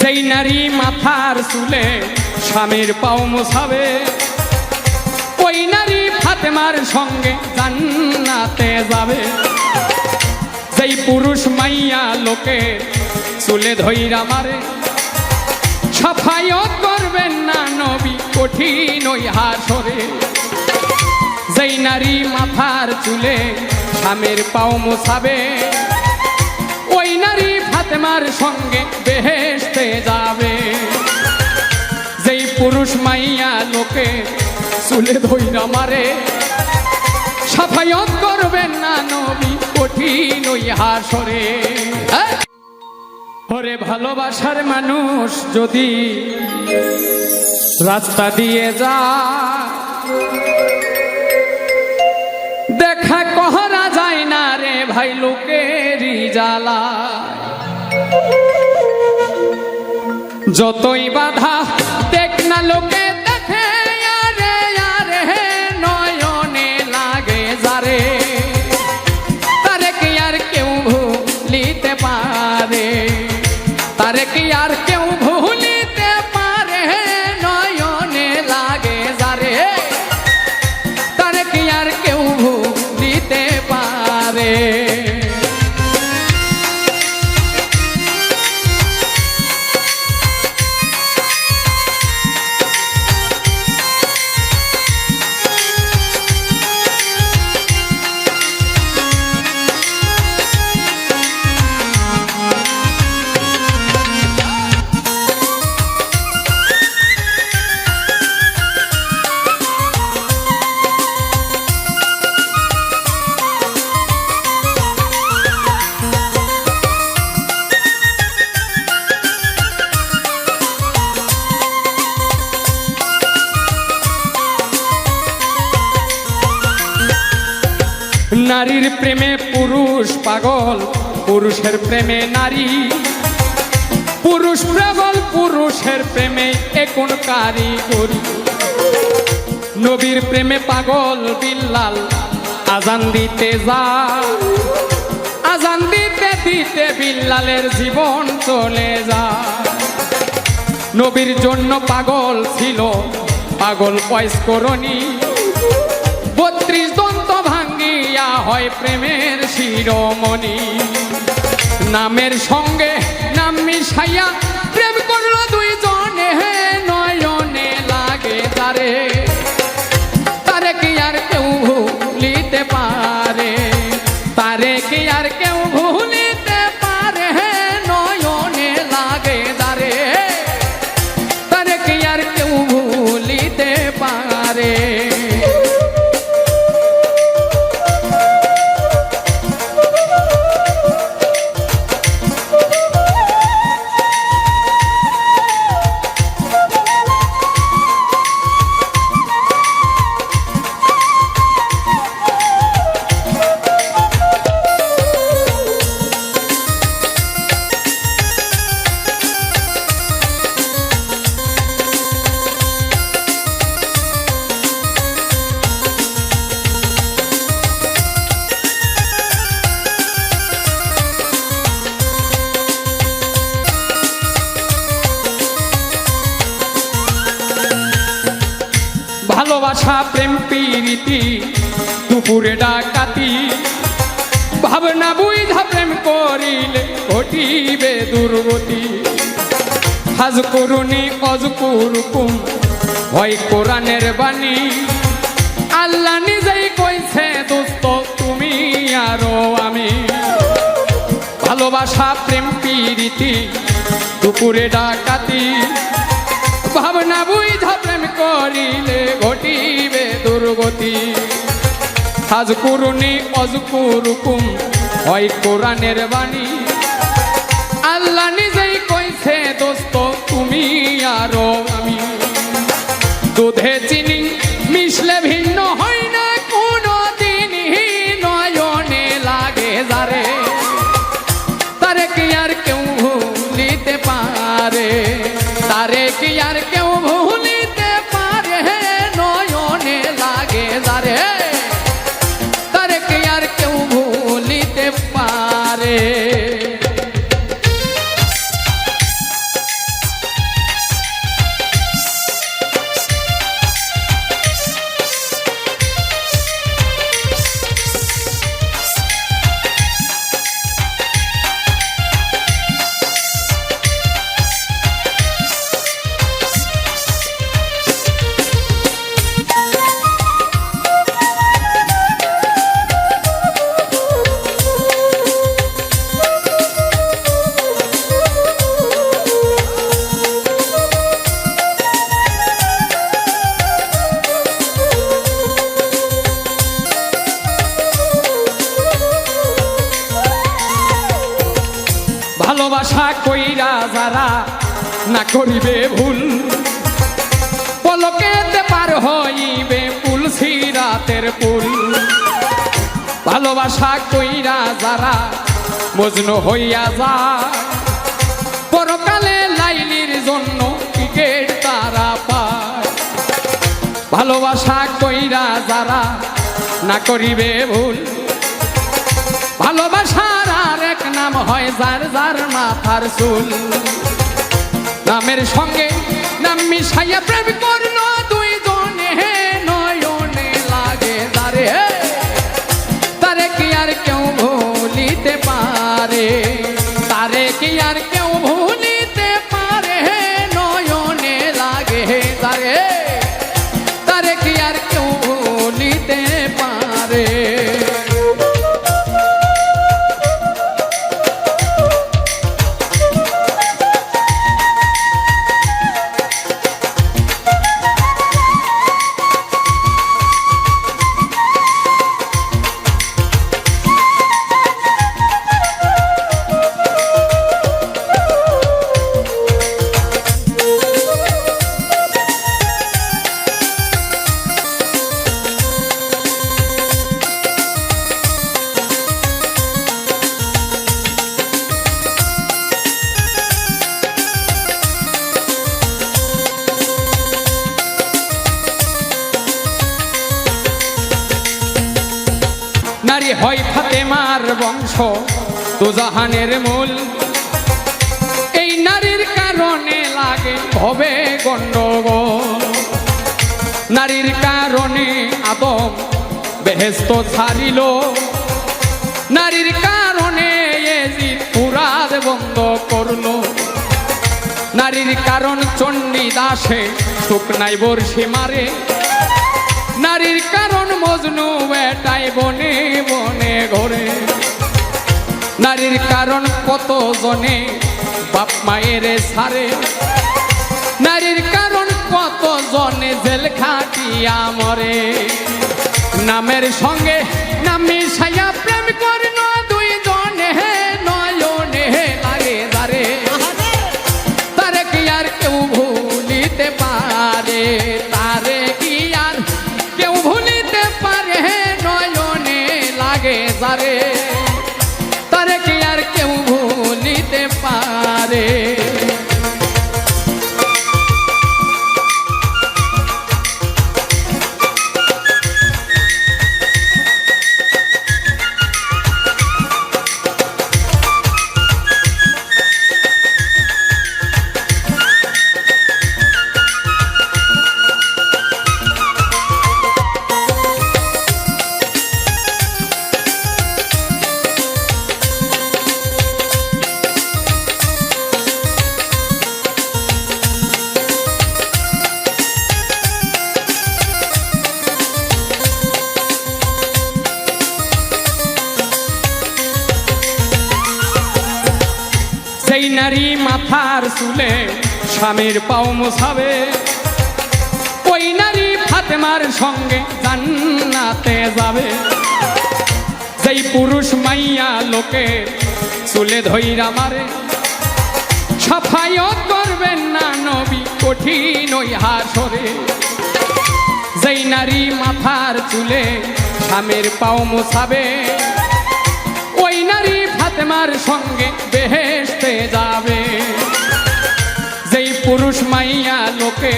যেই নারী মাথার চুলে স্বামীর পাও মোছাবে, ওই নারী ফাতেমার সঙ্গে জান্নাতে যাবে। যেই পুরুষ মাইয়া লোকে চুলে ধইরা মারে, সাফায়াত করবেন না নবী কঠিন ওই হাসরে। যেই নারী মাথার চুলে স্বামীর পাও মোছাবে, ওই নারী ফাতেমার সঙ্গে বেহেশতে যাবে। যেই পুরুষ মাইয়া লোকে চুলে ধইরা মারে, সাফায়াত করবেন না নবী কঠিন ওই হাসরে। ওরে ভালোবাসার মানুষ যদি রাস্তা দিয়ে যায়, দেখা কহরা যায় না রে ভাই লোকেরই জ্বালা। যতই বাধা দেখ না লোকে দেখে, আরে আরে নয়নে লাগে যারে, তারে কি আর কেউ ভুলিতে পারে, তারে কি আর কেউ ভুলিতে পারে, নয়নে লাগে যারে, তারে কি আর কেউ ভুলিতে পারে। নারীর প্রেমে পুরুষ পাগল, পুরুষের প্রেমে নারী, পুরুষ পাগল পুরুষের প্রেমে এখন কারিগরি। নবীর প্রেমে পাগল বিল্লাল আজান দিতে যায়, আজান দিতে দিতে বিল্লালের জীবন চলে যায়। নবীর জন্য পাগল ছিল পাগল কয়েস করণী, 32 দন্ত ভাঙ্গিয়া হয় প্রেমের শিরোমণি। নামের সঙ্গে নাম মিশাইয়া প্রেম করলো দুইজনে, নয়নে লাগে তারে, তারে কি আর কেউ ভুলিতে পারে, তারে কি আর কেউ ভুলিতে পারে, নয়নে লাগে তারে, তারে কি আর কেউ ভুলিতে পারে। ভালোবাসা প্রেম প্রীতি দুপুরে ডাকাতি, ভাবনা বুঝা প্রেম করিলে ঘটিবে দুর্গতি। হাজ করুনি অজ করুকুম হয় কোরআনের বাণী, আল্লাহ নিজেই কইছে দোস্ত তুমি আরো আমি। ভালোবাসা প্রেম প্রীতি দুপুরে ডাকাতি, ভাবনা বুঝা প্রেম করিলে ঘটিবে দুর্গতি। হাজ করুনি অজ করুকুম হয় কোরআনের বাণী, আল্লাহ নিজেই কইছে দোস্ত তুমি আরো আমি। দুধে চিনি মিশলে ভিন্ন হয় না কোনো দিনই, নয়নে লাগে যারে, তারে কি আর কেউ ভুলিতে পারে, তারে কি আর কেউ ভুলিতে পারে, নয়নে লাগে যারে, তারে কি আর কেউ ভুলিতে পারে। কইরা যারা না করিবে ভুল পলকেতে পার হইবে পুল সিরাতের পুল ভালোবাসা কইরা যারা মজনু হইয়া যায় পরকালে লাইলির জন্য টিকেট তারা পায় ভালোবাসা কইরা যারা না করিবে ভুল ভালোবাসার আর এক নাম হয় যার যার মাথার চুল নামের সঙ্গে নাম মিশাইয়া প্রেম করল দুইজনে নয়নে লাগে তারে তারে কি আর কেউ ভুলিতে পারে তারে কি আর কেউ ভুলিতে পারে নয়নে লাগে তারে তারে কি আর কেউ ভুলিতে পারে নারী হয় ফাতেমার বংশ দুজাহানের মূল এই নারীর কারণে লাগে হবে গন্ডগোল নারীর কারণে আদম বেহেশত ছাড়িল নারীর কারণে ইয়েজিদ ফুরাত বন্ধ করলো নারীর কারণ চণ্ডী দাসে শুকনাই বর্ষি মারে নারীর কারণ মজনু বেটাই বনে বনে ঘরে নারীর কারণ কত জনে বাপ মায়ের সারে নারীর কারণ কত জনে জেল খাটিয়া মরে নামের সঙ্গে নাম মিশাইয়া প্রেম করল দুইজনে নয়নে লাগে তারে তারে কি আর কেউ ভুলিতে পারে তারে কি আর কেউ ভুলিতে পারে নয়নে লাগে যারে তারে কি আর কেউ ভুলিতে পারে সেই নারী মাথার চুলে স্বামীর পাও মোছাবে ওই নারী ফাতেমার সঙ্গে জান্নাতে যাবে যেই পুরুষ মাইয়া লোকে চুলে ধইরা মারে সাফায়াত করবেন না নবী কঠিন ওই হাসরে যেই নারী মাথার চুলে স্বামীর পাও মোছাবে ওই নারী ফাতেমার সঙ্গে বেহেশতে যাবে যেই পুরুষ মাইয়া লোকে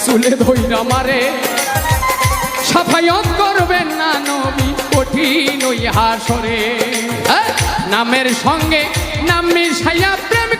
চুলে ধইরা মারে সাফায়াত করবেন না নবী কঠিন ওই হাসরে নামের সঙ্গে নাম মিশাইয়া প্রেম